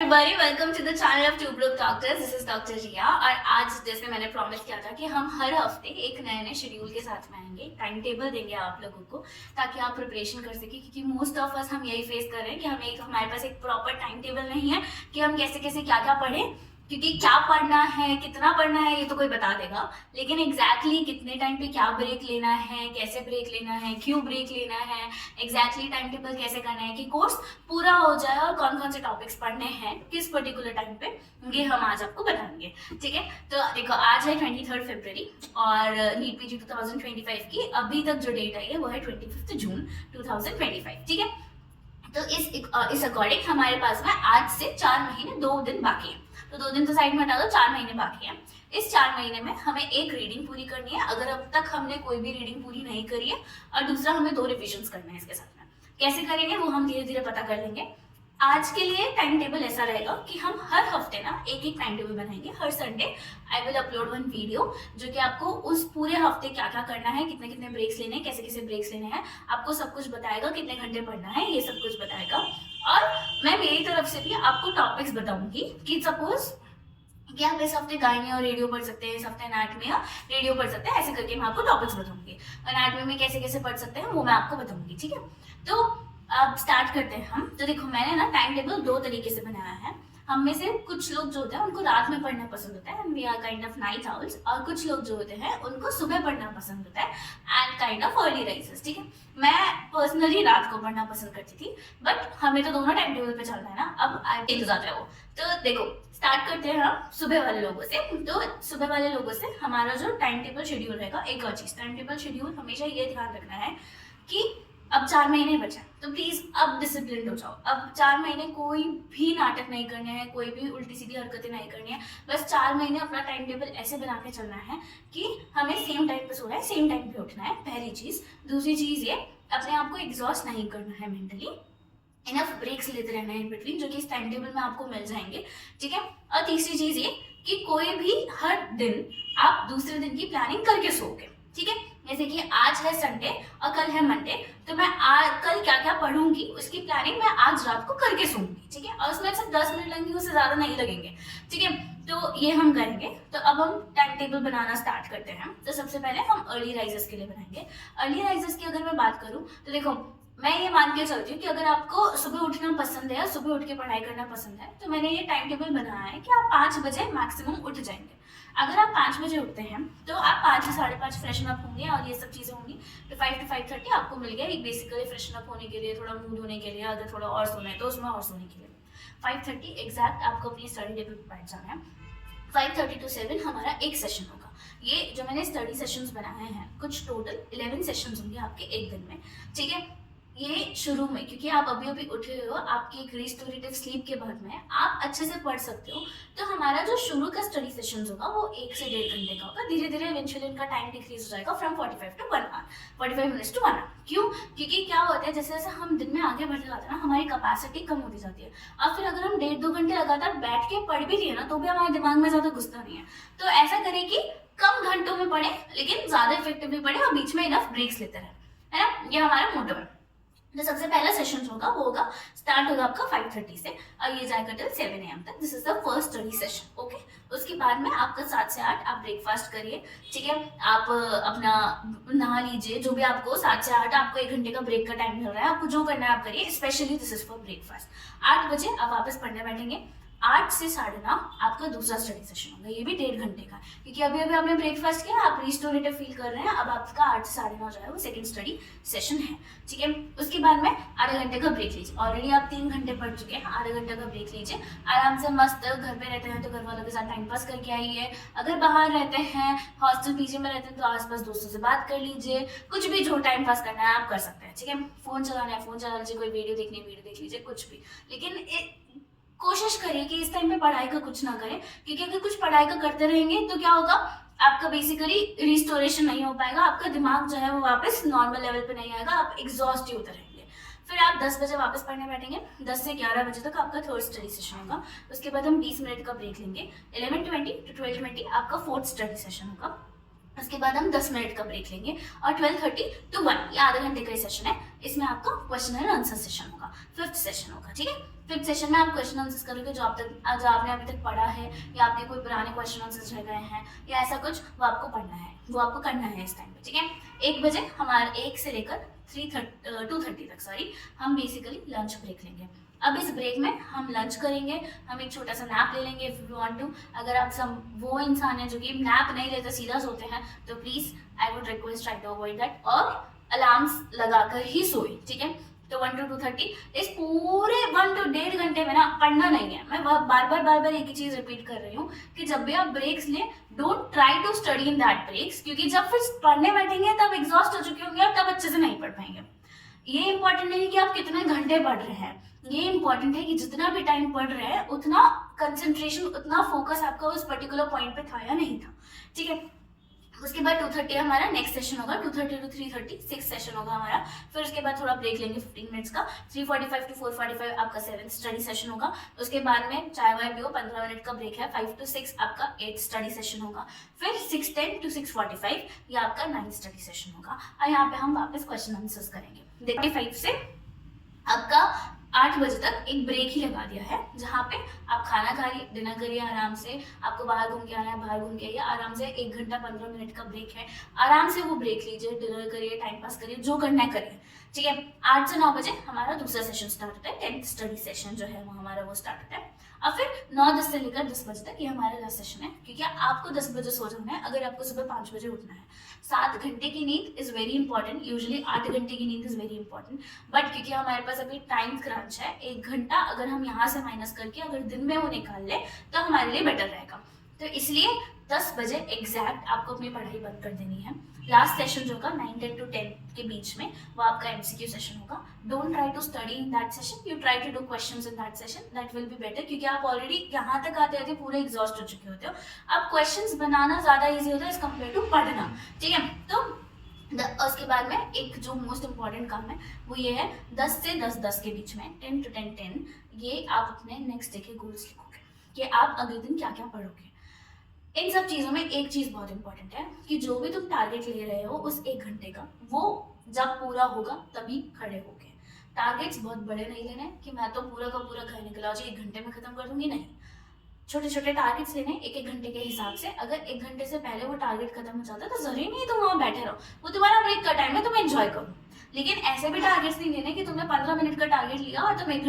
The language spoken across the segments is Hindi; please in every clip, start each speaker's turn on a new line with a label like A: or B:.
A: Everybody, welcome to the channel of tube look doctors. This is doctor Riya और आज जैसे मैंने प्रॉमिस किया था कि हम हर हफ्ते एक नए नए शेड्यूल के साथ में आएंगे, टाइम टेबल देंगे आप लोगों को ताकि आप प्रिपरेशन कर सके, क्योंकि मोस्ट ऑफ अस हम यही फेस कर रहे हैं कि हमारे पास एक प्रॉपर टाइम टेबल नहीं है कि हम कैसे कैसे क्या क्या पढ़ें, क्योंकि क्या पढ़ना है कितना पढ़ना है ये तो कोई बता देगा, लेकिन एग्जैक्टली कितने टाइम पे क्या ब्रेक लेना है, कैसे ब्रेक लेना है, क्यों ब्रेक लेना है, एग्जैक्टली टाइम टेबल कैसे करना है कि कोर्स पूरा हो जाए और कौन कौन से टॉपिक्स पढ़ने हैं किस पर्टिकुलर टाइम पे, ये हम आज आपको बताएंगे। ठीक है, तो देखो आज है 23 फरवरी और नीट पीजी 2025 की अभी तक जो डेट आई है वो है 25 जून 2025। ठीक है, तो इस अकॉर्डिंग हमारे पास में आज से 4 महीने 2 दिन बाकी है, तो 2 दिन तो साइड में हटा दो, 4 महीने बाकी है। इस 4 महीने में हमें एक रीडिंग पूरी करनी है, अगर अब तक हमने कोई भी रीडिंग पूरी नहीं करी है, और दूसरा हमें 2 रिविजन्स करना है इसके साथ में। कैसे करेंगे वो हम धीरे धीरे पता कर लेंगे। आज के लिए टाइम टेबल ऐसा रहेगा कि हम हर हफ्ते ना एक एक टाइम टेबल बनाएंगे। हर Sunday I will upload 1 video जो कि आपको उस पूरे हफ्ते क्या क्या करना है, कितने कितने ब्रेक्स लेने हैं, कैसे कैसे ब्रेक्स लेने हैं, आपको सब कुछ बताएगा, कितने घंटे पढ़ना है, ये सब कुछ बताएगा। और मैं मेरी तरफ से भी आपको टॉपिक्स बताऊंगी कि सपोज कि आप इस हफ्ते गायनी और रेडियो पढ़ सकते हैं, इस हफ्ते एनाटमी और रेडियो पढ़ सकते हैं, ऐसे करके मैं आपको टॉपिक्स बताऊंगी। एनाटमी में कैसे कैसे पढ़ सकते हैं वो मैं आपको बताऊंगी। ठीक है, तो अब स्टार्ट करते हैं हम। तो देखो मैंने ना टाइम टेबल 2 तरीके से बनाया है। हम में से कुछ लोग जो होते हैं उनको रात में पढ़ना पसंद होता है, we are kind of night owls, और कुछ लोग जो होते हैं उनको सुबह पढ़ना पसंद होता है and kind of early risers. ठीक है, मैं पर्सनली रात को पढ़ना पसंद करती थी, बट हमें तो दोनों टाइम टेबल पे चलना है ना, अब एक जाता है वो। तो देखो स्टार्ट करते हैं हम सुबह वाले लोगों से। तो सुबह वाले लोगों से हमारा जो टाइम टेबल शेड्यूल रहेगा, एक और चीज, टाइम टेबल शेड्यूल हमेशा ये ध्यान रखना है कि अब 4 महीने बचे, तो प्लीज अब डिसिप्लिन हो जाओ। अब 4 महीने कोई भी नाटक नहीं करने हैं, कोई भी उल्टी सीधी हरकतें नहीं करनी है। बस 4 महीने अपना टाइम टेबल ऐसे बना के चलना है कि हमें सेम टाइम पे सोना है, सेम टाइम पे उठना है, पहली चीज। दूसरी चीज ये, अपने आप को एग्जॉस्ट नहीं करना है मेंटली, इनफ ब्रेक्स लेते रहना है इन बिटवीन, जो कि इस टाइम टेबल में आपको मिल जाएंगे। ठीक है, और तीसरी चीज ये कि कोई भी हर दिन आप दूसरे दिन की प्लानिंग करके सोओगे। ठीक है, जैसे कि आज है संडे और कल है मंडे, तो मैं कल क्या क्या पढ़ूंगी उसकी प्लानिंग मैं आज रात को करके सोऊंगी। ठीक है, और उसमें सिर्फ 10 मिनट लगेंगे, उससे ज्यादा नहीं लगेंगे। ठीक है, तो ये हम करेंगे। तो अब हम टाइम टेबल बनाना स्टार्ट करते हैं। तो सबसे पहले हम अर्ली राइजर्स के लिए बनाएंगे। अर्ली राइजर्स की अगर मैं बात करूं तो देखो मैं ये मान के चलती हूँ कि अगर आपको सुबह उठना पसंद है, सुबह उठ के पढ़ाई करना पसंद है, तो मैंने ये टाइम टेबल बनाया है कि आप 5 बजे मैक्सिमम उठ जाएंगे। अगर आप 5 बजे उठते हैं तो आप 5 से 5:30 फ्रेशन अप होंगे और ये सब चीज़ें होंगी, तो 5 to 5:30 आपको मिल गया एक बेसिकली फ्रेशन अप होने के लिए, थोड़ा मुंह धोने के लिए, अगर थोड़ा और सोना है तो उसमें और सोने के लिए 5:30 एग्जैक्ट आपको अपनी स्टडी टेबल पर बैठ जाना है। 5:30 to 7 हमारा एक सेशन होगा। ये जो मैंने स्टडी सेशंस बनाए हैं, कुछ टोटल 11 सेशंस होंगे आपके एक दिन में। ठीक है, ये शुरू में क्योंकि आप अभी अभी उठे हुए हो, आपकी एक रिस्टोरेटिव स्लीप के बाद में आप अच्छे से पढ़ सकते हो, तो हमारा जो शुरू का स्टडी सेशंस होगा वो 1 से 1.5 घंटे का होगा। धीरे धीरे इवेंचुअली इनका टाइम डिक्रीज हो जाएगा from 45 to 1 hour, 45 minutes to 1 hour। क्यों? क्योंकि क्या होता है जैसे जैसे हम दिन में आगे बढ़ते जाते हैं ना, हमारी कैपेसिटी कम होती जाती है, और फिर अगर हम 1.5-2 घंटे लगातार बैठ के पढ़ भी लिए ना तो भी हमारे दिमाग में ज्यादा घुसता नहीं है। तो ऐसा करें कि कम घंटों में पढ़े लेकिन ज्यादा इफेक्टिवली पढ़े और बीच में इनफ ब्रेक्स लेते रहे, है ना, ये हमारा मोटो है। तो सबसे पहला सेशन होगा वो होगा, स्टार्ट होगा आपका 5:30 से और ये जाएगा टिल 7 AM तक। This is the first study session. Okay, उसके बाद में आपका 7 से 8 आप ब्रेकफास्ट करिए। ठीक है, आप अपना नहा लीजिए, जो भी आपको 7 से 8 आपको 1 घंटे का ब्रेक का टाइम मिल रहा है, आपको जो करना है आप करिए, specially this is for breakfast. 8 बजे आप वापस पढ़ने बैठेंगे। 8 से 9:30 आपका दूसरा स्टडी सेशन होगा, ये भी 1.5 घंटे का, क्योंकि अभी अभी आपने ब्रेकफास्ट किया, आप रिस्टोरेटिव फील कर रहे हैं। अब आपका 8 से 9:30 जो है वो सेकंड स्टडी सेशन है। ठीक है, उसके बाद में आधे घंटे का ब्रेक लीजिए। ऑलरेडी आप 3 घंटे पढ़ चुके हैं, आधे घंटे का ब्रेक लीजिए, आराम से मस्त घर पे रहते हैं तो घर वालों के साथ टाइम पास करके आइए। अगर बाहर रहते हैं, हॉस्टल पीजी में रहते हैं, तो आसपास दोस्तों से बात कर लीजिए। कुछ भी जो टाइम पास करना है आप कर सकते हैं। ठीक है, फोन चलाना है फोन चला लीजिए, कोई वीडियो देखनी है वीडियो देख लीजिए, कुछ भी, लेकिन कोशिश करिए कि इस टाइम पे पढ़ाई का कुछ ना करें, क्योंकि अगर कुछ पढ़ाई का करते रहेंगे तो क्या होगा, आपका बेसिकली रिस्टोरेशन नहीं हो पाएगा, आपका दिमाग जो है वो वापस नॉर्मल लेवल पे नहीं आएगा, आप एग्जॉस्ट ही होते रहेंगे। फिर आप 10 बजे वापस पढ़ने बैठेंगे, 10 से 11 बजे तक आपका थर्ड स्टडी सेशन होगा। उसके बाद हम 20 मिनट का ब्रेक लेंगे। 11:20 to 12:20 आपका फोर्थ स्टडी सेशन होगा। उसके बाद हम 10 मिनट का ब्रेक लेंगे और 12:30 to 1 ये आधे घंटे का सेशन है। इसमें आपका क्वेश्चन एंड आंसर सेशन होगा, 5th सेशन होगा, ठीक है। 5th सेशन में आप क्वेश्चन आंसर करोगे जो आपने अभी तक पढ़ा है, या आपके कोई पुराने क्वेश्चन आंसर रह गए हैं या ऐसा कुछ, वो आपको पढ़ना है, वो आपको करना है इस टाइम पे, ठीक है। 1 बजे हमारा 1 से लेकर 2:30 तक हम बेसिकली लंच ब्रेक लेंगे। अब इस ब्रेक में हम लंच करेंगे, हम एक छोटा सा नैप ले लेंगे इफ यू वांट टू। अगर आप सब वो इंसान है जो कि नैप नहीं लेते, सीधा सोते हैं, तो please I would request try to avoid that, और अलार्म्स लगाकर ही सोए, ठीक है। तो 1 to 2:30 इस पूरे 1 to 1.5 घंटे में ना पढ़ना नहीं है। मैं बार बार एक ही चीज रिपीट कर रही हूँ कि जब भी आप ब्रेक्स लें, don't try to study in that breaks, क्योंकि जब फिर पढ़ने बैठेंगे तब एग्जॉस्ट हो चुके होंगे और तब अच्छे से नहीं पढ़ पाएंगे। ये इंपॉर्टेंट नहीं है कि आप कितने घंटे पढ़ रहे हैं, ये इंपॉर्टेंट है कि जितना भी टाइम पढ़ रहे हैं उतना कंसंट्रेशन, उतना फोकस आपका उस पर्टिकुलर पॉइंट पे था या नहीं था, ठीक है। उसके बाद 2:30 हमारा नेक्स्ट सेशन होगा, 2:30 to 3:30 6 सेशन होगा हमारा। फिर उसके बाद थोड़ा ब्रेक लेंगे 15 मिनट्स का, 3:45 to 4:45 आपका 7th स्टडी सेशन होगा। उसके बाद में चाय वाय पियो, 15 मिनट का ब्रेक है। 5 to 6 आपका 8th स्टडी सेशन होगा। फिर 6:10 to 6:45 ये आपका 9th स्टडी सेशन होगा, और यहाँ पे हम वापस क्वेश्चन आंसर्स करेंगे। देखिए 5 से आपका 8 बजे तक एक ब्रेक ही लगा दिया है, जहाँ पे आप खाना खा रही, डिनर करिए आराम से, आपको बाहर घूम के आना है बाहर घूम के आइए आराम से। 1 घंटा 15 मिनट का ब्रेक है, आराम से वो ब्रेक लीजिए, डिनर करिए, टाइम पास करिए, जो करना है करिए, ठीक है। 8 से 9 बजे हमारा दूसरा सेशन स्टार्ट होता है, 10th स्टडी सेशन जो है वो हमारा वो स्टार्ट होता है। और फिर 9:10 से लेकर 10 बजे तक ये हमारा लास्ट सेशन है, क्योंकि आपको 10 बजे सो जाना है अगर आपको सुबह 5 बजे उठना है। 7 घंटे की नींद इज वेरी इंपॉर्टेंट, यूजुअली 8 घंटे की नींद इज वेरी इंपॉर्टेंट, बट क्योंकि हमारे पास अभी टाइम क्रंच है, 1 घंटा अगर हम यहाँ से माइनस करके अगर दिन में वो निकाल ले तो हमारे लिए बेटर रहेगा। तो इसलिए 10 बजे एग्जैक्ट आपको अपनी पढ़ाई बंद कर देनी है। लास्ट सेशन जो होगा 9 to 10 के बीच में वो आपका MCQ सेशन होगा। Don't try to study in that session, you try to do questions in that session, that will be better, क्योंकि आप ऑलरेडी यहाँ तक आते आते पूरे एग्जॉस्ट हो चुके होते हो। अब क्वेश्चंस बनाना ज्यादा ईजी होता है एज कम्पेयर टू पढ़ना, ठीक है। तो उसके बाद में एक जो मोस्ट इंपॉर्टेंट काम है वो ये है, 10 से 10:10 के बीच में 10 to 10:10 ये आप अपने नेक्स्ट डे के गोल्स लिखोगे कि आप अगले दिन क्या क्या पढ़ोगे। इन सब चीज़ों में एक चीज़ बहुत इंपॉर्टेंट है कि जो भी तुम टारगेट ले रहे हो उस 1 घंटे का, वो जब पूरा होगा तभी खड़े होगे। टारगेट्स बहुत बड़े नहीं लेने कि मैं तो पूरा का पूरा घर निकला जी 1 घंटे में खत्म कर दूंगी, नहीं। छोटे छोटे टारगेट्स लेने 1-1 घंटे के हिसाब से। अगर 1 घंटे से पहले वो टारगेट खत्म हो जाता है तो जरूरी नहीं तुम वहाँ बैठे रहो, वो तुम्हारा ब्रेक का टाइम है, तुम एंजॉय करो। लेकिन ऐसे भी टारगेट्स नहीं लेने कि तुमने 15 मिनट का टारगेट लिया और तुम 1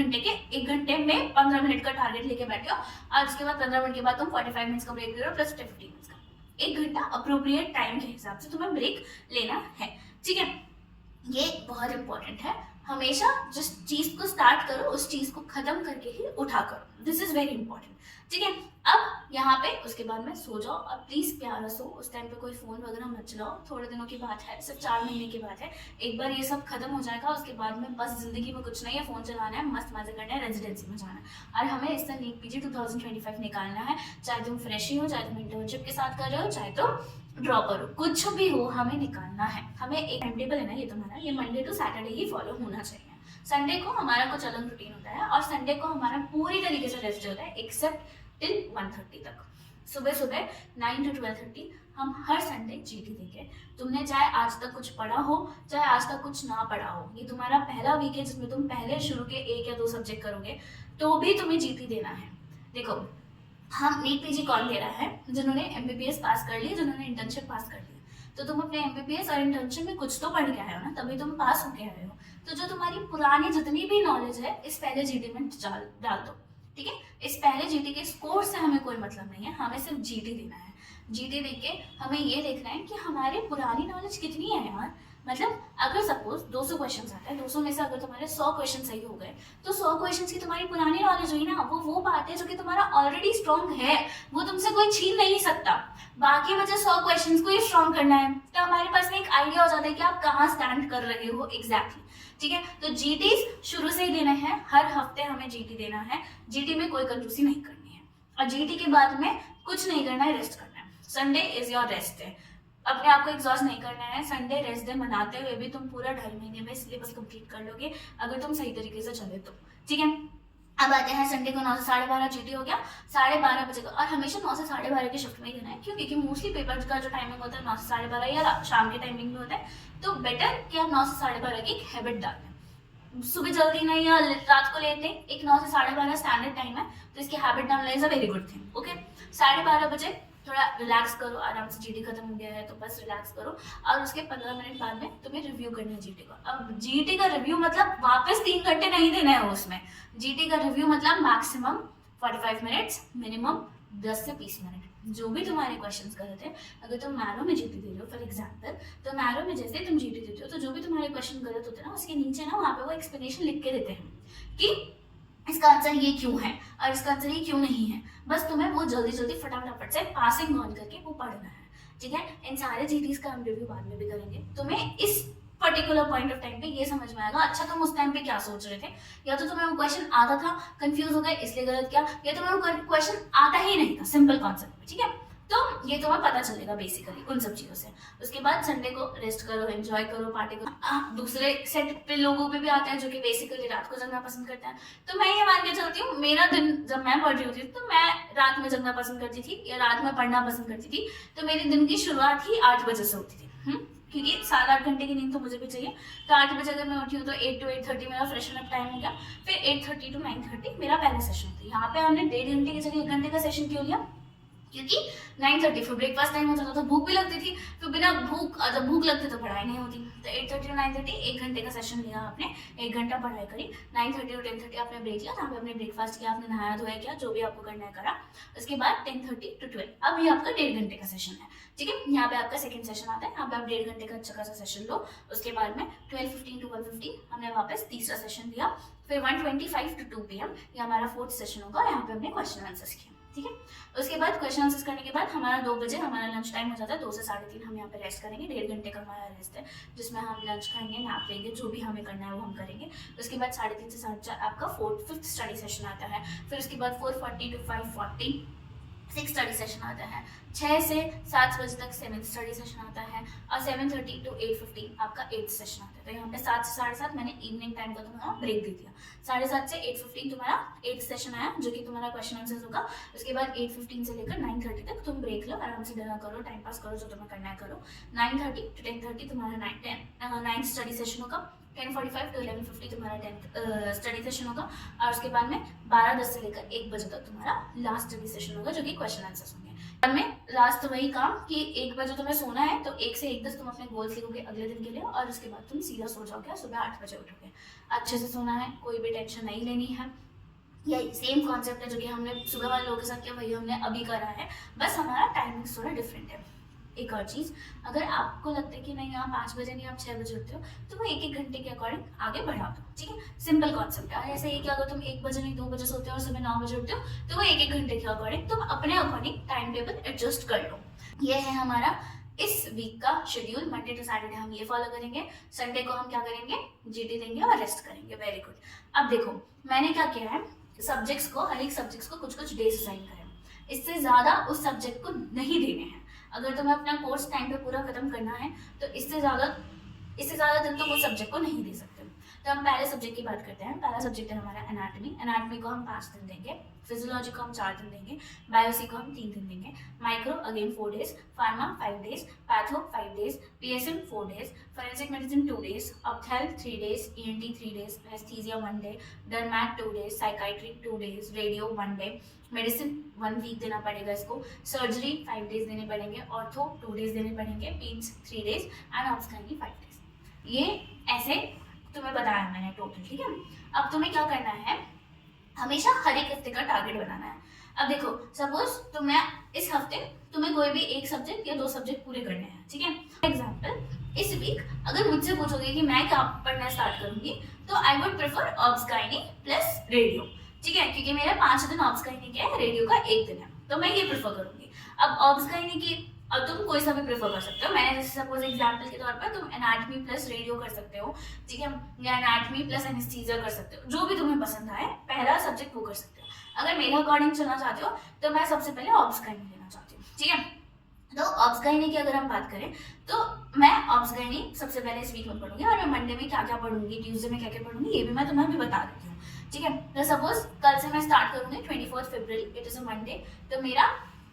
A: घंटे में 15 मिनट का टारगेट लेके बैठे हो, और उसके बाद 15 मिनट के बाद तुम 45 मिनट्स का ब्रेक ले रहे हो प्लस 15 मिनट्स का। 1 घंटा अप्रोप्रिएट टाइम के हिसाब से तुम्हें ब्रेक लेना है, ठीक है। ये बहुत इंपॉर्टेंट है। हमेशा जिस चीज को स्टार्ट करो उस चीज को खत्म करके ही उठा करो, दिस इज वेरी इंपॉर्टेंट, ठीक है। अब यहाँ पे उसके बाद में सो जाओ, और प्लीज प्यारा सो, उस टाइम पे कोई फोन वगैरह मत चलाओ। थोड़े दिनों की बात है, सिर्फ 4 महीने की बात है। एक बार ये सब खत्म हो जाएगा उसके बाद में बस जिंदगी में कुछ नहीं है, फोन चलाना है, मस्त मजे करना है, रेजिडेंसी में जाना है, और हमें इससे नीट PG 2025 निकालना है। चाहे तुम फ्रेश ही हो, चाहे तुम इंटर्नशिप के साथ कर रहे हो, चाहे तो ड्रॉप करो, कुछ भी हो हमें निकालना है। हमें एक टाइम टेबल है ना ये तुम्हारा, ये मंडे टू सैटरडे ही फॉलो होना चाहिए। संडे को हमारा कुछ अलग रूटीन होता है, और संडे को हमारा पूरी तरीके से रेस्ट होता है एक्सेप्ट टिल 1:30 तक। सुबह सुबह 9 to 12:30 हम हर संडे GT देंगे। तुमने चाहे आज तक कुछ पढ़ा हो, चाहे आज तक कुछ ना पढ़ा हो, ये तुम्हारा पहला वीक है जिसमें तुम पहले शुरू के 1 या 2 सब्जेक्ट करोगे, तो भी तुम्हें GT देना है। देखो हम नीट PG कौन दे रहा है? जिन्होंने MBBS पास कर ली, जिन्होंने इंटर्नशिप पास कर ली। तो तुम अपने MBBS और इंटर्नशिप में कुछ तो पढ़ के आए हो ना, तभी तुम पास होके आए हो। तो जो तुम्हारी पुरानी जितनी भी नॉलेज है इस पहले GT में डाल दो, ठीक है। इस पहले GT के स्कोर से हमें कोई मतलब नहीं है, हमें सिर्फ GT देना है। GT देके हमें ये देखना है कि हमारी पुरानी नॉलेज कितनी है यार। मतलब अगर सपोज 200 क्वेश्चन आते हैं, 200 में से अगर तुम्हारे 100 क्वेश्चन सही हो गए, तो 100 क्वेश्चन की तुम्हारी पुरानी नॉलेज हुई ना, वो बात है जो कि तुम्हारा ऑलरेडी स्ट्रॉन्ग है, वो तुमसे कोई छीन नहीं सकता। बाकी मुझे 100 क्वेश्चन को ही स्ट्रॉन्ग करना है, तो हमारे पास में एक आइडिया हो जाता है कि आप कहाँ स्टैंड कर रहे हो एग्जैक्टली, ठीक है। तो GTs शुरू से ही देना है, हर हफ्ते हमें GT देना है। GT में कोई कंजूसी नहीं करनी है, और GT के बाद में कुछ नहीं करना है, रेस्ट करना है। Sunday is your rest day, अपने आप को एग्जॉस्ट नहीं करना है। संडे रेस्ट डे मनाते हुए भी तुम पूरा 2.5 महीने में सिलेबस कंप्लीट कर लोगे अगर तुम सही तरीके से चले तो, ठीक है। अब आते हैं संडे को 9 से 12:30 जीटी हो गया, 12:30 बजे को, और हमेशा 9 से 12:30 की शिफ्ट में ही देना है। क्यों? क्योंकि मोस्टली पेपर का जो टाइमिंग होता है 9 से 12:30 या शाम के टाइमिंग में होता है, तो बेटर कि आप 9 से 12:30 की एक हैबिट डाल दें। सुबह जल्दी नहीं या रात को लेट नहीं, एक 9 से 12:30 स्टैंडर्ड टाइम है, तो इसकी हैबिट डालना is a very good thing. Okay, 12:30 बजे थोड़ा रिलैक्स करो, आराम से, जीटी खत्म हो गया है तो बस रिलैक्स करो, और उसके 15 मिनट बाद में तुम्हें रिव्यू करना है जीटी का। अब जीटी का रिव्यू मतलब वापस 3 घंटे नहीं देना है उसमें। जीटी का रिव्यू मतलब मैक्सिमम 45 मिनट्स, मिनिमम 10 से 20 मिनट। जो भी तुम्हारे क्वेश्चंस गलत है, अगर तुम मैरो में जीटी दे रहे हो फॉर एग्जाम्पल, तो मैरो में जैसे तुम जीटी देते हो, तो जो भी तुम्हारे क्वेश्चन गलत होते हैं ना, उसके नीचे ना वहाँ पे वो एक्सप्लेनेशन लिख के देते हैं कि इसका आंसर ये क्यों है और इसका आंसर ये क्यों नहीं है। बस तुम्हें वो जल्दी जल्दी फटाफट से पासिंग ऑन करके वो पढ़ना है, ठीक है। इन सारे जीटीज का हम रिव्यू बाद में भी करेंगे। तुम्हें इस पर्टिकुलर पॉइंट ऑफ टाइम पे ये समझ में आएगा, अच्छा तुम उस टाइम पे क्या सोच रहे थे, या तो तुम्हें वो क्वेश्चन आता था, कंफ्यूज हो गए इसलिए गलत किया, या तुम्हें वो क्वेश्चन आता ही नहीं था सिंपल कॉन्सेप्ट में, ठीक है। तो ये तुम्हें पता चलेगा बेसिकली उन सब चीजों से। उसके बाद संडे को रेस्ट करो, एंजॉय करो, पार्टी करो। दूसरे सेट पे लोगों पे भी आते हैं जो कि बेसिकली रात को जगना पसंद करते हैं, तो मैं ये मान के चलती हूँ, मेरा दिन जब मैं पढ़ रही होती थी तो मैं रात में जगना पसंद करती थी या रात में पढ़ना पसंद करती थी, तो मेरे दिन की शुरुआत ही 8 बजे से होती थी, क्योंकि 7-8 घंटे की नींद तो मुझे भी चाहिए। तो 8 बजे अगर मैं उठी हूँ तो 8 to 8:30 मेरा फ्रेशन अप टाइम हो गया, फिर 8:30 to 9:30 मेरा पहला सेशन होता है। यहाँ पे हमने 1.5 घंटे की जगह 1 घंटे का सेशन क्यों लिया? क्योंकि 9:30 फिर ब्रेकफास्ट टाइम हो जाता था, भूख भी लगती थी, फिर बिना भूख, जब भूख लगती तो पढ़ाई नहीं होती। तो 8:30 to 9:30 1 घंटे का सेशन लिया आपने, 1 घंटा पढ़ाई करी। 9:30 to 10:30 आपने ब्रेक लिया, जहाँ पे आपने ब्रेकफास्ट किया, आपने नहाया धोया किया, जो भी आपको करना है करा। उसके बाद 10:30 to 12 अब ये आपका 1.5 घंटे का सेशन है, ठीक है। यहाँ पे आपका सेकंड सेशन आता है, यहाँ पे आप 1.5 घंटे का अच्छा खासा सेशन लो। उसके बाद में 12:15 to 1:15 हमने वापस तीसरा सेशन लिया। फिर 1:25 to 2 PM ये हमारा फोर्थ सेशन होगा, यहाँ पे हमने क्वेश्चन आंसर्स किया, ठीक है। उसके बाद क्वेश्चन आंसर्स करने के बाद हमारा 2 बजे हमारा लंच टाइम हो जाता है। 2 से 3:30 हम यहाँ पे रेस्ट करेंगे, 1.5 घंटे का हमारा रेस्ट है, जिसमें हम लंच खाएंगे, नैप लेंगे, जो भी हमें करना है वो हम करेंगे। उसके बाद 3:30 से 4:30 आपका 5th स्टडी सेशन आता है। फिर उसके बाद 4:40 to 5:40 6 स्टडी सेशन आता है। 6 से 7 बजे तक 7th स्टडी सेशन आता है, और 7:30 to 8:15 आपका 8th सेशन आता है। तो यहाँ पे 7 से 7:30 मैंने इवनिंग टाइम का तुम्हारा ब्रेक दे दिया। 7:30 से 8:15 तुम्हारा 8th सेशन आया, जो कि तुम्हारा क्वेश्चन आंसर होगा। उसके बाद 8:15 से लेकर 9:30 तक तुम ब्रेक लो, आराम से डिनर करो, टाइम पास करो, जो तुम्हें करना है करो। 9:30 to 10:30 तुम्हारा 9th स्टडी सेशन होगा। 10:45 to 11:50 तुम्हारा 10th स्टडी सेशन होगा, और उसके बाद में 12:10 से लेकर 1 बजे तक तुम्हारा लास्ट स्टडी सेशन होगा, जो कि क्वेश्चन आंसर्स होंगे। बाद में लास्ट वही काम कि 1 बजे तुम्हें सोना है, तो 1 से 1:10 तुम अपने गोल्स लिखोगे अगले दिन के लिए, और उसके बाद तुम सीधा सो जाओगे, सुबह 8 बजे उठोगे। अच्छे से सोना है, कोई भी टेंशन नहीं लेनी है। यही सेम कॉन्सेप्ट है जो कि हमने सुबह वाले लोगों के साथ किया, वही हमने अभी करा है, बस हमारा टाइमिंग थोड़ा डिफरेंट है। एक और चीज़, अगर आपको लगता है कि नहीं आप 5 बजे नहीं आप 6 बजे उठते हो, तो वो 1-1 घंटे के अकॉर्डिंग आगे बढ़ा दो, ठीक है। सिंपल कॉन्सेप्ट है। ऐसे ही कि अगर तुम 1 बजे नहीं 2 बजे सोते हो और सुबह 9 बजे उठते हो, तो वो 1-1 घंटे के अकॉर्डिंग तुम अपने अकॉर्डिंग टाइम टेबल एडजस्ट कर लो। ये है हमारा इस वीक का शेड्यूल। मंडे टू सैटरडे हम ये फॉलो करेंगे, संडे को हम क्या करेंगे, जीटी देंगे और रेस्ट करेंगे। Very good. अब देखो मैंने क्या किया है, सब्जेक्ट्स को, हर एक सब्जेक्ट्स को कुछ डेज असाइन करें, इससे ज़्यादा उस सब्जेक्ट को नहीं देने हैं। अगर तुम्हें अपना कोर्स टाइम पे पूरा खत्म करना है, तो इससे ज़्यादा दिन तो वो सब्जेक्ट को नहीं दे सकते। तो हम पहले सब्जेक्ट की बात करते हैं। पहला सब्जेक्ट है हमारा एनाटॉमी। एनाटॉमी को हम 5 दिन देंगे, फिजियोलॉजी को हम 4 दिन देंगे, बायोसी को हम 3 दिन देंगे, micro again 4 days, pharma 5 days, patho 5 days, PSM 4 days, forensic medicine 2 days, ophthal 3 days, ENT 3 days, anaesthesia 1 day, dermat 2 days, psychiatry 2 days, radio 1 day, medicine 1 week देना पड़ेगा इसको, सर्जरी 5 डेज देने पड़ेंगे, ऑर्थो 2 डेज देने पड़ेंगे, पीड्स 3 डेज एंड ऑब्स्टाइनी 5 डेज। ये ऐसे तुम्हें बताया मैंने टोटल, ठीक है। अब तुम्हें क्या करना है, हमेशा हर एक हफ्ते का टारगेट बनाना है। अब देखो सपोज तुम्हें इस हफ्ते तुम्हें कोई भी एक सब्जेक्ट या 2 सब्जेक्ट पूरे करने हैं, ठीक है। फॉर एग्जाम्पल इस वीक अगर मुझसे पूछोगे कि मैं क्या पढ़ना स्टार्ट करूंगी, तो I would prefer obs gynae plus radio, ठीक है, क्योंकि मेरे 5 दिन ऑब्स गायनी के है, रेडियो का 1 दिन है, तो मैं ये प्रेफर करूंगी। अब ऑब्स गायनी की अब तुम कोई सा भी प्रेफर कर सकते हो। मैंने जैसे सपोज एग्जांपल के तौर पर तुम एनाटॉमी प्लस रेडियो कर सकते हो, ठीक है, या एनाटॉमी प्लस एनेस्थीसिया कर सकते हो, जो भी तुम्हें पसंद आए पहला सब्जेक्ट वो कर सकते हो। अगर मेरे अकॉर्डिंग चलना चाहते हो तो मैं सबसे पहले ऑब्स गायनी लेना चाहती हूँ, ठीक है। तो ऑब्स गायनी की अगर हम बात करें तो मैं ऑब्स गायनी सबसे पहले इस वीक में पढ़ूंगी, और मैं मंडे में क्या क्या पढ़ूंगी, ट्यूसडे में क्या क्या पढ़ूंगी, ये भी मैं तुम्हें अभी बता देती हूँ। ठीक है। तो सपोज कल से मैं स्टार्ट करूंगी 24 फरवरी, इट इज अ मंडे। तो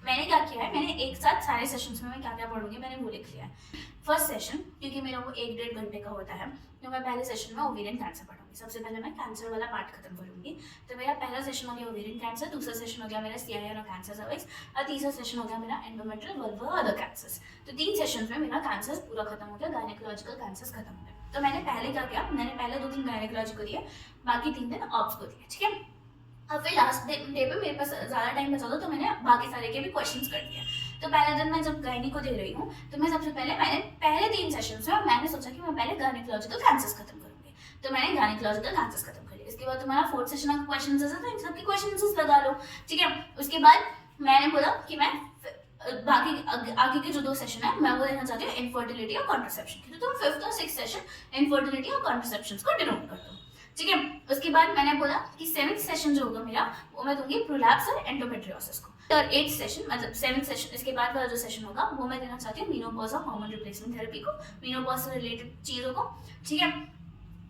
A: मैंने क्या किया है, मैंने एक साथ सारे सेशंस में मैं क्या क्या पढ़ूंगी मैंने वो लिख लिया है। फर्स्ट सेशन, क्योंकि मेरा वो 1-1.5 घंटे का होता है, तो मैं पहले सेशन में ओवेरियन कैंसर पढ़ूंगी। सबसे पहले मैं कैंसर वाला पार्ट खत्म करूंगी। तो मेरा पहला सेशन हो गया ओवेरियन कैंसर, दूसरा सेशन हो गया मेरा CIN और कैंसर सर्विक्स, और तीसरा सेशन हो गया मेरा एंडोमेट्रियल, वल्वा और अदर कैंसर्स। तो 3 सेशन में मेरा कैंसर पूरा खत्म हो गया, गायनेकोलॉजिकल कैंसर्स खत्म हो गया। तो मैंने पहले क्या किया, मैंने पहले 2 दिन गायनेकोलॉजी को दिया, बाकी 3 दिन ऑब्स को दिया, ठीक है। अब फिर लास्ट डे पे मेरे पास ज़्यादा टाइम बचा था, तो मैंने बाकी सारे के भी क्वेश्चंस कर दिए। तो पहले दिन मैं जब गायनी को दे रही हूँ, तो मैं सबसे पहले मैंने पहले 3 सेशंस में मैंने सोचा कि मैं पहले गायनेकोलॉजिकल कैंसर्स खत्म करूंगी, तो मैंने गायनेकोलॉजिकल कैंसर्स खत्म कर लिया। इसके बाद तुम्हारा 4th सेशन का क्वेश्चन है, तो इन सबके क्वेश्चंस लगा लो, ठीक है। उसके बाद मैंने बोला कि मैं बाकी आगे के जो 2 सेशन है मैं वो देना चाहती हूँ इनफर्टिलिटी और कॉन्ट्रासेप्शन की। तो तुम 5th और 6th सेशन इनफर्टिलिटी और कॉन्ट्रासेप्शन को डिनोट कर दो, ठीक है। उसके बाद मैंने बोला कि 7th सेशन जो होगा मेरा, वो मैं दूंगी प्रोलैप्स और एंडोमेट्रियोसिस को। और 8th सेशन मतलब 7th सेशन, इसके बाद वाला जो सेशन होगा वो मैं देना चाहती हूँ मेनोपॉज और हार्मोन रिप्लेसमेंट थेरेपी को, मेनोपॉज से रिलेटेड चीजों को, ठीक है।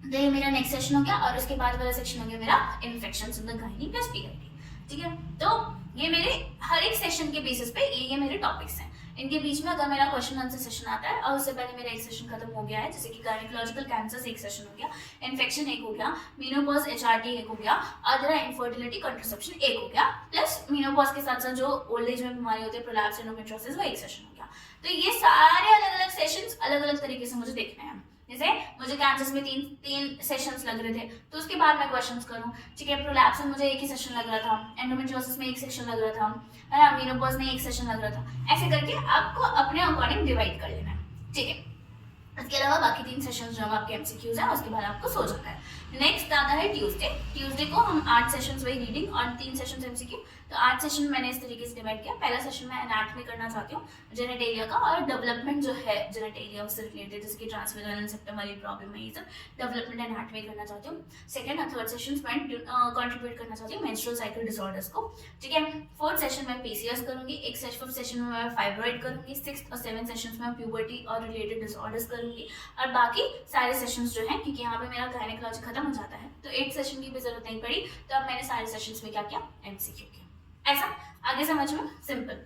A: तो ये मेरा नेक्स्ट सेशन हो गया। और उसके बाद वाला सेक्शन हो गया मेरा infections in the gynae plus PID, ठीक है। तो ये मेरे हर एक सेशन के बेसिस पे ये मेरे टॉपिक्स हैं। इनके बीच में अगर मेरा क्वेश्चन आंसर सेशन आता है और उससे पहले मेरा एक सेशन खत्म हो गया है, जैसे कि गायनेकोलॉजिकल कैंसर्स एक सेशन हो गया, इन्फेक्शन एक हो गया, मेनोपॉज HRT एक हो गया, अदर इनफर्टिलिटी कॉन्ट्रासेप्शन एक हो गया, प्लस मेनोपॉज के साथ साथ जो ओल्ड एज में बीमारी होती है प्रोलैप्स एंडोमेट्रियोसिस वो एक सेशन हो गया। तो ये सारे अलग अलग सेशंस अलग अलग तरीके से मुझे देखने हैं। जैसे मुझे कैंसर्स में तीन सेशंस लग रहे थे, तो उसके बाद मैं क्वेश्चंस करूं, ठीक है। प्रोलैप्स में मुझे एक ही सेशन लग रहा था, एंडोमेट्रियोसिस में एक सेशन लग रहा था, है ना, मेनोपॉज में एक सेशन लग रहा था। ऐसे करके आपको अपने अकॉर्डिंग डिवाइड कर लेना है, ठीक है। इसके अलावा बाकी 3 सेशंस जो आपके MCQs हैं, उसके बाद आपको सो जाना है। नेक्स्ट आता है ट्यूसडे को हम 8 सेशंस वही रीडिंग और 3 सेशंस MCQ। तो 8 सेशन मैंने इस तरीके से डिवाइड किया। पहला सेशन मैं एनाटॉमी करना चाहती हूँ जेनेटेलिया का, और डेवलपमेंट जो है जेनेटेलिया से रिलेटेड, जिसकी ट्रांसवेजनल सेप्टम वाली प्रॉब्लम है, ये सब डेवलपमेंट एनाटॉमी करना चाहती हूँ। सेकंड और थर्ड सेशंस में कंट्रीब्यूट करना चाहती हूँ मेंस्ट्रुअल साइकिल डिसऑर्डर्स को, ठीक है। 4th सेशन में PCOS करूंगी, 5th सेशन में मैं फाइब्रॉइड करूंगी, 6th और 7th सेशंस में प्यूबर्टी और रिलेटेड डिसऑर्डर्स करूंगी, और बाकी सारे सेशंस जो हैं, क्योंकि यहाँ पे मेरा गायनेकोलॉजी खत्म हो जाता है, तो 8 सेशन की भी जरूरत नहीं पड़ी। तो अब मैंने सारे सेशंस में क्या किया, MCQ किया। ऐसा आगे समझ में सिंपल।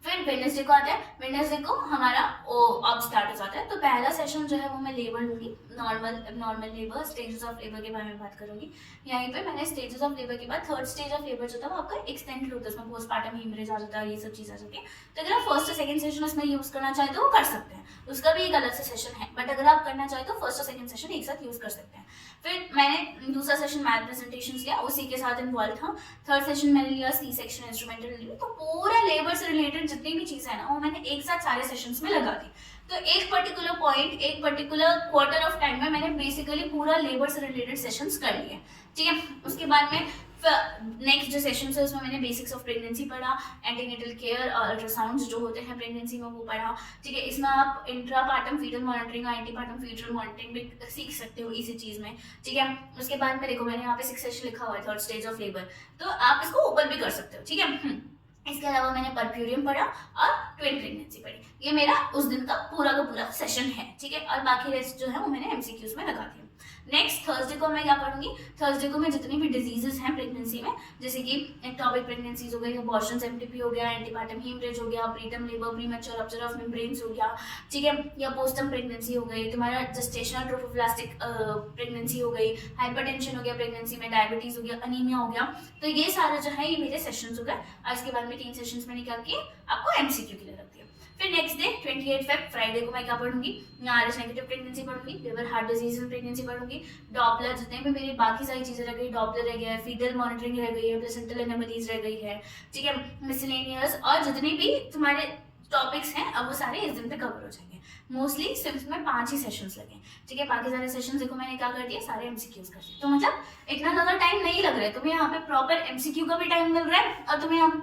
A: फिर वेडनेसडे को आता है, वेडनेसडे को हमारा अब स्टार्ट हो जाता है। तो पहला सेशन जो है वो मैं लेबर लूंगी, normal labour, stages of labour के बारे में बात करूंगी। यहीं पे मैंने स्टेजेस ऑफ लेबर के बाद 3rd स्टेज ऑफ लेबर जो था वो आपका एक्सटेंडेड होता है, उसमें पोस्टपार्टम हीमरेज आ जाता है, ये सब चीज आ जाती है। तो अगर आप 1st और 2nd सेशन उसमें यूज करना चाहे तो वो कर सकते हैं, उसका भी एक अलग से सेशन है, बट अगर आप करना चाहे तो 1st और 2nd सेशन एक साथ यूज कर सकते हैं। फिर मैंने दूसरा सेशन मैथ प्रेजेंटेशन लिया, उसी के साथ इन्वॉल्व था। 3rd सेशन मैंने लिया C सेक्शन इंस्ट्रूमेंटल लिया। तो पूरा लेबर से रिलेटेड जितनी भी चीजें है ना, वो मैंने एक साथ सारे सेशंस में लगा दी। तो एक पर्टिकुलर पॉइंट, एक पर्टिकुलर क्वार्टर ऑफ टाइम में मैंने बेसिकली पूरा लेबर से रिलेटेड सेशंस कर लिए, ठीक है। उसके बाद में नेक्स्ट जो सेशन है उसमें मैंने बेसिक्स ऑफ प्रेगनेंसी पढ़ा, एंटीनेटल केयर और अल्ट्रासाउंड्स जो होते हैं प्रेगनेंसी में वो पढ़ा, ठीक है। इसमें आप इंट्रापार्टम फीटल मॉनिटरिंग और एंटीपार्टम फीटल मॉनिटरिंग भी सीख सकते हो इसी चीज में, ठीक है। उसके बाद में देखो मैंने यहाँ पे 6 सेशन लिखा हुआ है, 3rd स्टेज ऑफ लेबर, तो आप इसको ओपन भी कर सकते हो, ठीक है। इसके अलावा मैंने परफ्यूरियम पढ़ा और ट्विन प्रेगनेंसी पढ़ी। ये मेरा उस दिन का पूरा सेशन है, ठीक है। और बाकी रेस्ट जो है वो मैंने MCQs में लगा दिया। नेक्स्ट थर्सडे को मैं क्या करूंगी, थर्सडे को मैं जितनी भी डिजीजेस हैं प्रेगनेंसी में, जैसे कि एक्टोपिक प्रेगनेंसीज हो गई, अबॉर्शंस, MTP हो गया, एंटीपार्टम हीमरेज हो गया, preterm labour, premature rupture of membranes हो गया, ठीक है, या पोस्टम प्रेगनेंसी हो गई, तुम्हारा जेस्टेशनल ट्रोफोप्लास्टिक प्रेगनेंसी हो गई, हाइपरटेंशन हो गया प्रेगनेंसी में, डायबिटीज हो गया, अनीमिया हो गया। तो ये सारे जो है ये मेरे सेशंस हो गए। और इसके बाद में 3 सेशंस मैंने क्या किए, आपको MCQ के लिए रख दिया। फिर नेक्स्ट डे 28 फेब फ्राइडे को मैं क्या पढ़ूंगी, RH नेगेटिव प्रेगनेंसी पढ़ूंगी, लिवर हार्ट डिजीज प्रेगनेंसी पढ़ूंगी, डॉपलर जितने भी मेरी बाकी सारी चीजें रह गई, डॉपलर रह गया है, फीटल मॉनिटरिंग रह गई है, प्लेसेंटल एनोमलीज रह गई है, ठीक है, मिसलेनियस, और जितने भी तुम्हारे टॉपिक्स हैं अब वो सारे इस दिन पे कवर हो जाएंगे। मोस्टली सिर्फ में 5 ही सेशंस लगे, ठीक है। बाकी सारे सेशंस देखो मैंने क्या कर दिया, सारे MCQs कर दिए। तो मतलब इतना ज्यादा टाइम नहीं लग रहा है तुम्हें, यहाँ पे प्रॉपर MCQ का भी टाइम मिल रहा है और तुम्हें यहाँ पे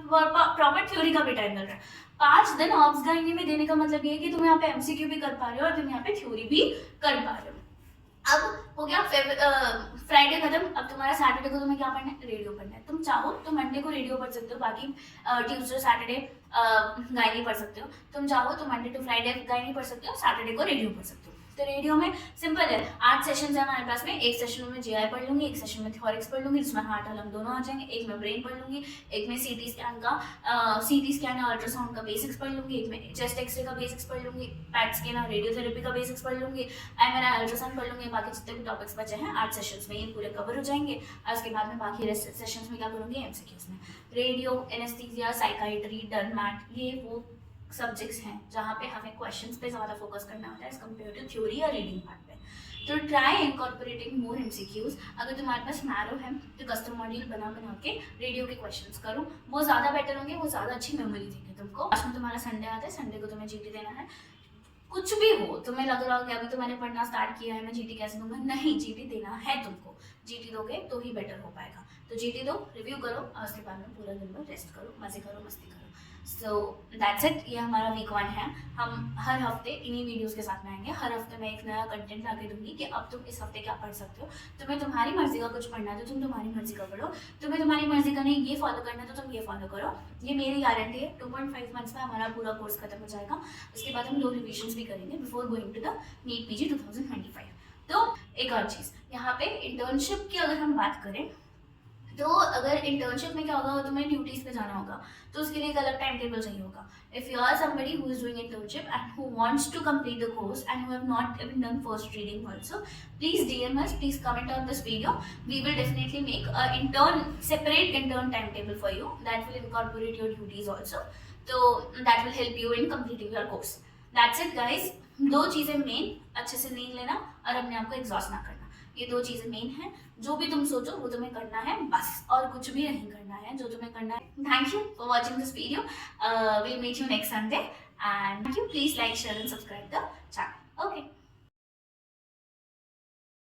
A: प्रॉपर थ्योरी का भी टाइम मिल रहा है। 5 दिन ऑब्स गायनी में देने का मतलब ये है कि तुम यहाँ पे MCQ भी कर पा रहे हो और तुम यहाँ पे थ्योरी भी कर पा रहे हो। अब हो गया फ्राइडे खत्म। अब तुम्हारा सैटरडे को तुम्हें क्या पढ़ना है, रेडियो पढ़ना है। तुम चाहो तो मंडे को रेडियो पढ़ सकते हो, बाकी ट्यूसडे सैटरडे गायनी पढ़ सकते हो। तुम चाहो तो मंडे टू फ्राइडे गायनी पढ़ सकते हो, सैटरडे को रेडियो पढ़ सकते हो। तो रेडियो में सिंपल है, 8 सेशन है हमारे पास में। एक सेशन में जीआई पढ़ लूंगी, एक सेशन में थ्योरिक्स पढ़ लूंगी जिसमें हार्ट और लंग दोनों आ जाएंगे, एक में ब्रेन पढ़ लूंगी, एक में सीटी स्कैन या अल्ट्रासाउंड का बेसिक्स पढ़ लूंगी, एक में चेस्ट एक्सरे का बेसिक्स पढ़ लूंगी, पैट स्कैन और रेडियोथेरेपी का बेसिक्स पढ़ लूंगी, एमआरआई अल्ट्रासाउंड पढ़ लूंगी। बाकी जितने भी टॉपिक्स बचे हैं 8 सेशंस में ये पूरे कवर हो जाएंगे। और उसके बाद में बाकी सेशंस में क्या करूंगी, एमसीक्यूज में रेडियो, एनेस्थीसिया, साइकाइट्री, डर्मेट, ये वो सब्जेक्ट्स हैं जहाँ पे हमें क्वेश्चंस पे ज़्यादा फोकस करना होता है एज कम्पेयर टू थ्योरी या रीडिंग पार्ट पे। तो ट्राई इनकॉर्पोरेटिंग मोर एमसीक्यूज। अगर तुम्हारे पास नैरो है तो कस्टम मॉड्यूल बना के रेडियो के क्वेश्चंस करो, वो ज़्यादा बेटर होंगे, वो ज़्यादा अच्छी मेमोरी देंगे तुमको। आज में तुम्हारा संडे आता है, संडे को तुम्हें जीटी देना है। कुछ भी हो, तुम्हें लग रहा हो कि अभी तो मैंने पढ़ना स्टार्ट किया है, मैं जीटी कैसे दूंगा, नहीं, जीटी देना है तुमको। जीटी दोगे तो ही बेटर हो पाएगा। तो जीटी दो, रिव्यू करो और उसके बाद में पूरा दिन भर रेस्ट करो, मजे करो, मस्ती करो। So that's it. ये हमारा वीक 1 है। हम हर हफ्ते इन्हीं वीडियोस के साथ में आएंगे। हर हफ्ते मैं एक नया कंटेंट ला के दूंगी कि अब तुम इस हफ्ते क्या पढ़ सकते हो। तुम्हें तुम्हारी मर्जी का कुछ पढ़ना है तो तुम तुम्हारी मर्जी का पढ़ो, तुम्हें तुम्हारी मर्जी का नहीं ये फॉलो करना है तो तुम ये फॉलो करो। ये मेरी गारंटी है। 2.5 मंथ्स में हमारा पूरा कोर्स खत्म हो जाएगा। उसके बाद हम 2 रिविजन्स भी करेंगे before going to the NEET PG 2025। तो एक और चीज़, यहाँ पे इंटर्नशिप की अगर हम बात करें तो अगर इंटर्नशिप में क्या होगा, तुम्हें ड्यूटीज पे जाना होगा, तो उसके लिए एक अलग टाइम टेबल चाहिए होगा। If you are somebody who is doing internship and who wants to complete the course and who have not even done first reading also, please DM us, please comment on this video. We will definitely make a separate intern time table for you that will incorporate your duties also. तो that will help you in completing your course. That's it guys. 2 चीजें मेन, अच्छे से नींद लेना और अपने आप को एग्जॉस्ट ना करना, ये 2 चीजें मेन हैं। जो भी तुम सोचो वो तुम्हें करना है बस, और कुछ भी नहीं करना है जो तुम्हें करना है। Thank you for watching this video. Will meet you next Sunday and thank you. Please like, share and subscribe the channel. Okay.